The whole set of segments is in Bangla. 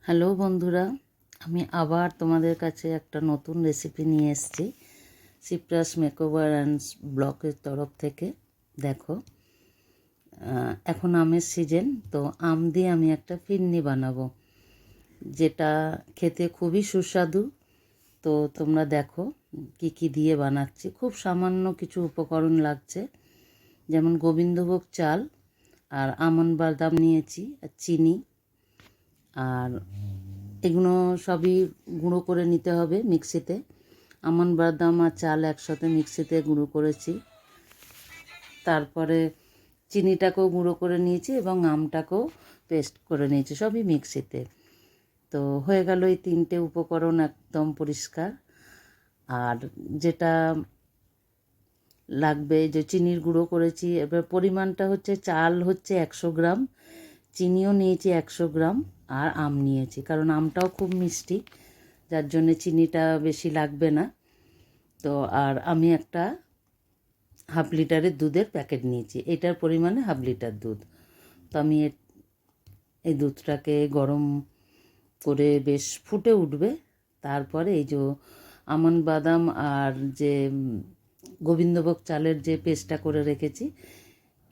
হ্যালো বন্ধুরা, আমি আবার তোমাদের কাছে একটা নতুন রেসিপি নিয়ে এসেছি সিপ্রাস মেকওভার অ্যান্ড ব্লগের তরফ থেকে। দেখো, এখন আমের সিজন, তো আম দিয়ে আমি একটা ফিরনি বানাবো, যেটা খেতে খুবই সুস্বাদু। তো তোমরা দেখো কি কি দিয়ে বানাচ্ছি। খুব সামান্য কিছু উপকরণ লাগছে, যেমন গোবিন্দভোগ চাল আর আমন্ড বাদাম নিয়েছি আর চিনি, আর এগুলো সবই গুঁড়ো করে নিতে হবে মিক্সিতে। আমন্ড বাদাম আর চাল একসাথে মিক্সিতে গুঁড়ো করেছি, তারপরে চিনিটাকেও গুঁড়ো করে নিয়েছি এবং আমটাকেও পেস্ট করে নিয়েছি, সবই মিক্সিতে। তো হয়ে গেল এই তিনটে উপকরণ একদম পরিষ্কার। আর যেটা লাগবে, যে চিনির গুঁড়ো করেছি, এবার পরিমাণটা হচ্ছে চাল হচ্ছে 100 গ্রাম, চিনিও নিয়েছি 100 গ্রাম, আর আম নিয়েছি, কারণ আমটাও খুব মিষ্টি, যার জন্য চিনিটা বেশি লাগবে না। তো আর আমি একটা হাফ লিটারের দুধের প্যাকেট নিয়েছি, এটার পরিমাণে হাফ লিটার দুধ। তো আমি এই দুধটাকে গরম করে বেশ ফুটে উঠবে, তারপরে এই যে আমন্ড বাদাম আর যে গোবিন্দভোগ চালের যে পেস্টটা করে রেখেছি,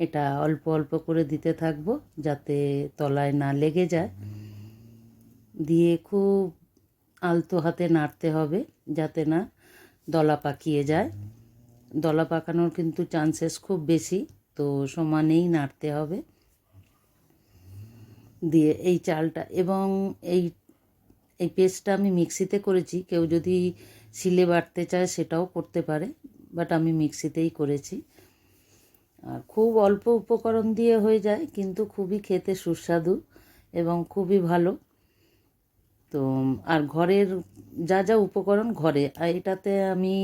এটা অল্প অল্প করে দিতে থাকবো যাতে তলায় না লেগে যায়। দিয়ে খুব আলতো হাতে নাড়তে হবে যাতে না দলা পাকিয়ে যায়। দলা পাকানোর কিন্তু চান্সেস খুব বেশি, তো সমানেই নাড়তে হবে। দিয়ে এই চালটা এবং এই এই পেস্টটা আমি মিক্সিতে করেছি, কেউ যদি শিলে বাটতে চায় সেটাও করতে পারে, বাট আমি মিক্সিতেই করেছি। আর খুব অল্প উপকরণ দিয়ে হয়ে যায়, কিন্তু খুবই খেতে সুস্বাদু এবং খুবই ভালো। তো আর ঘরের যা যা উপকরণ ঘরে, আর এটাতে আমি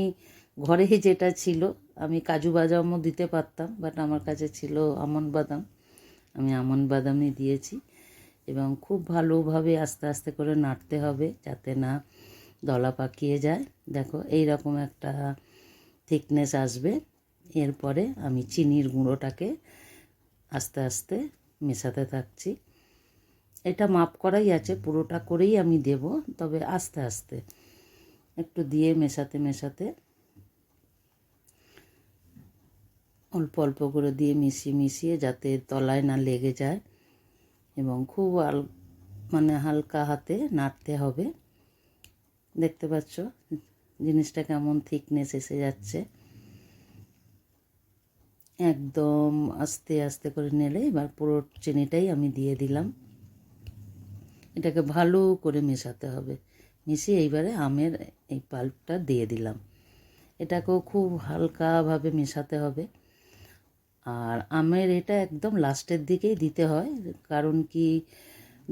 ঘরে যেটা ছিল, আমি কাজু বাদামও দিতে পারতাম, বাট আমার কাছে ছিল আমন্ড বাদাম, আমি আমন্ড বাদামই দিয়েছি। এবং খুব ভালোভাবে আস্তে আস্তে করে নাড়তে হবে যাতে না দলা পাকিয়ে যায়। দেখো এই রকম একটা থিকনেস আসবে। এরপরে আমি চিনির গুঁড়োটাকে আস্তে আস্তে মেশাতে থাকছি। এটা মাপ করাই আছে, পুরোটা করেই আমি দেব, তবে আস্তে আস্তে একটু দিয়ে মেশাতে মেশাতে অল্প অল্প করে দিয়ে মিশিয়ে মিশিয়ে যাতে তলায় না লেগে যায়, এবং খুব মানে হালকা হাতে নাড়তে হবে। দেখতে পাচ্ছ জিনিসটা কেমন থিকনেস এসে যাচ্ছে। একদম আস্তে আস্তে করে নেড়ে এবার পুরো চিনিটাই আমি দিয়ে দিলাম। এটাকে ভালো করে মেশাতে হবে। মিশিয়ে এইবারে আমের এই পাল্পটা দিয়ে দিলাম। এটাকেও খুব হালকাভাবে মেশাতে হবে। আর আমের এটা একদম লাস্টের দিকেই দিতে হয়, কারণ কি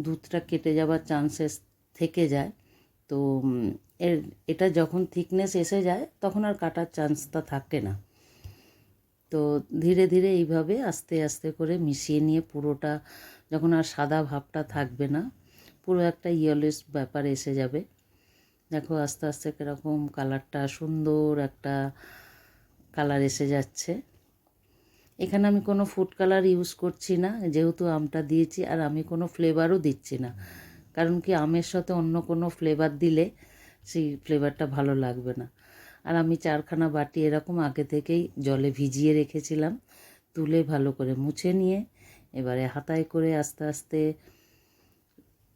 দুধটা কেটে যাওয়ার চান্সেস থেকে যায়। তো এটা যখন থিকনেস এসে যায় তখন আর কাটার চান্সটা থাকে না। তো ধীরে ধীরে এইভাবে আস্তে আস্তে করে মিশিয়ে নিয়ে পুরোটা যখন আর সাদা ভাবটা থাকবে না, পুরো একটা ইয়েলোইশ ব্যাপার এসে যাবে। দেখো আস্তে আস্তে কীরকম কালারটা, সুন্দর একটা কালার এসে যাচ্ছে। এখানে আমি কোনো ফুড কালার ইউজ করছি না, যেহেতু আমটা দিয়েছি, আর আমি কোনো ফ্লেভারও দিচ্ছি না, কারণ কি আমের সাথে অন্য কোনো ফ্লেভার দিলে সেই ফ্লেভারটা ভালো লাগবে না। আর আমি 4খানা বাটি এরকম আগে থেকেই জলে ভিজিয়ে রেখেছিলাম, তুলে ভালো করে মুছে নিয়ে এবারে হাতায় করে আস্তে আস্তে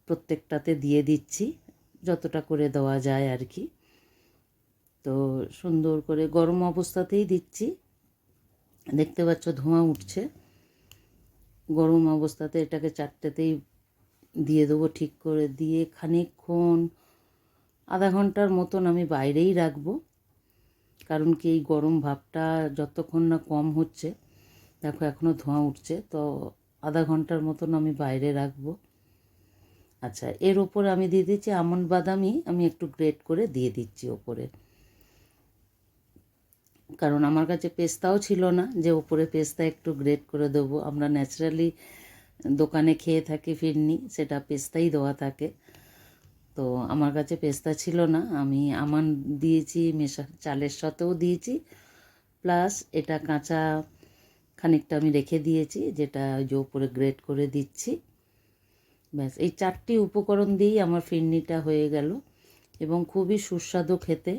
প্রত্যেকটাতে দিয়ে দিচ্ছি, যতটা করে দেওয়া যায় আর কি। তো সুন্দর করে গরম অবস্থাতেই দিচ্ছি, দেখতে পাচ্ছ ধোঁয়া উঠছে। গরম অবস্থাতে এটাকে চারটেতেই দিয়ে দেবো, ঠিক করে দিয়ে খানিকক্ষণ আধা ঘন্টার মতন আমি বাইরেই রাখবো, কারণ কি এই গরম ভাবটা যতক্ষণ না কম হচ্ছে, দেখো এখনও ধোঁয়া উঠছে, তো আধা ঘন্টার মতন আমি বাইরে রাখবো। আচ্ছা, এর ওপরে আমি দিয়ে দিচ্ছি আমন্ড বাদামই আমি একটু গ্রেট করে দিয়ে দিচ্ছি ওপরে, কারণ আমার কাছে পেস্তাও ছিল না যে ওপরে পেস্তা একটু গ্রেট করে দেবো। আমরা ন্যাচারালি দোকানে খেয়ে থাকি ফিরনি, সেটা পেস্তাই দেওয়া থাকে। তো আমার কাছে পেস্তা ছিল না, আমি আমন্ড দিয়েছি, চালের সাথেও দিয়েছি, প্লাস এটা কাঁচা খানিকটা আমি রেখে দিয়েছি, যেটা যে উপরে গ্রেট করে দিচ্ছি। ব্যাস এই 4টি উপকরণ দিয়েই আমার ফিরনিটা হয়ে গেল এবং খুবই সুস্বাদু খেতে।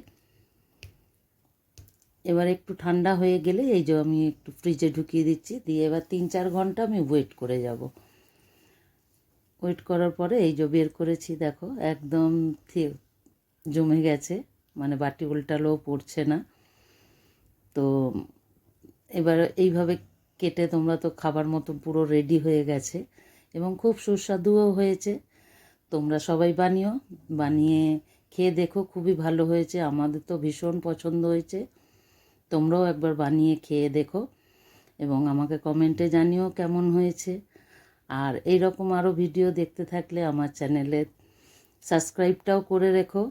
এবার একটু ঠান্ডা হয়ে গেলে এই যে আমি একটু ফ্রিজে ঢুকিয়ে দিচ্ছি, দিয়ে এবার 3-4 ঘন্টা আমি ওয়েট করে যাব। ওয়েট করার পরে এই যে বের করেছি, দেখো একদম জমে গেছে, মানে বাটি উল্টালেও পড়ছে না। তো এবার এইভাবে কেটে তোমরা তো খাবার মতো পুরো রেডি হয়ে গেছে এবং খুব সুস্বাদুও হয়েছে। তোমরা সবাই বানিয়ে খেয়ে দেখো, খুবই ভালো হয়েছে, আমাদের তো ভীষণ পছন্দ হয়েছে। তোমরাও একবার বানিয়ে খেয়ে দেখো এবং আমাকে কমেন্টে জানিও কেমন হয়েছে। আর এই রকম আরও ভিডিও দেখতে থাকলে আমার চ্যানেলে সাবস্ক্রাইবটাও করে রেখো।